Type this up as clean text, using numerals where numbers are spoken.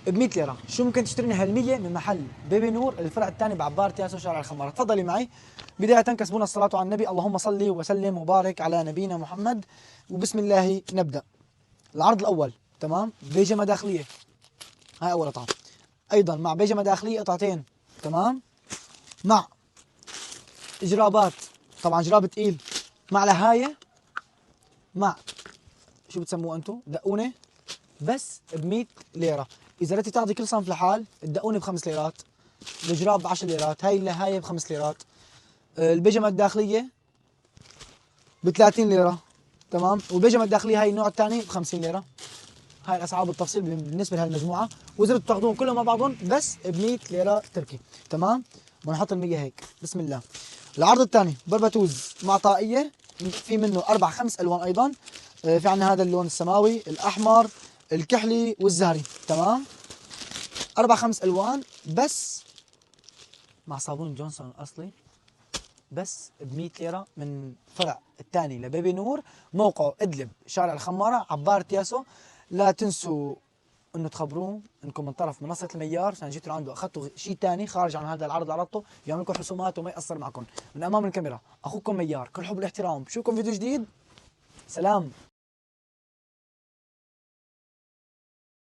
ب 100 ليره. شو ممكن تشتريني هال100 من محل بيبي نور الفرع الثاني بعبار تياسو شارع الخمارة. تفضلي معي. بداية كسبونا الصلاة على النبي، اللهم صل وسلم وبارك على نبينا محمد، وبسم الله نبدأ. العرض الأول تمام بيجامة داخلية، هاي أول قطعة. أيضا مع بيجامة داخلية قطعتين تمام، مع جرابات، طبعا جراب تقيل، مع لهاية، مع شو بتسموه أنتو دقونة، بس ب 100 ليرة. إذا بدك تاخذي كل صنف لحال الدقونة ب5 ليرات، الجراب ب10 ليرات، هاي اللهاية ب5 ليرات، البيجامة الداخلية ب30 ليرة تمام، والبيجامة الداخلية هاي النوع الثاني ب50 ليرة. هاي الأسعار بالتفصيل بالنسبة لهالمجموعة، وإذا بدكم تاخذوهم كلهم مع بعضهم بس ب 100 ليرة تركي تمام. ونحط ال100 هيك بسم الله. العرض الثاني بربتوز مع طاقية، في منه 4 5 ألوان أيضا. في عندنا هذا اللون السماوي، الأحمر، الكحلي والزهري تمام. 4 5 ألوان بس مع صابون جونسون الأصلي، بس ب 100 ليرة من فرع الثاني لبيبي نور، موقعه إدلب شارع الخمارة عبار تياسو. لا تنسوا انه تخبروه انكم من طرف منصة الميار، عشان جيتوا عنده اخذتوا شيء ثاني خارج عن هذا العرض اللي عرضته، يعمل لكم رسومات وما يقصر معكم. من امام الكاميرا اخوكم ميار، كل حب والاحترام، بشوفكم فيديو جديد، سلام.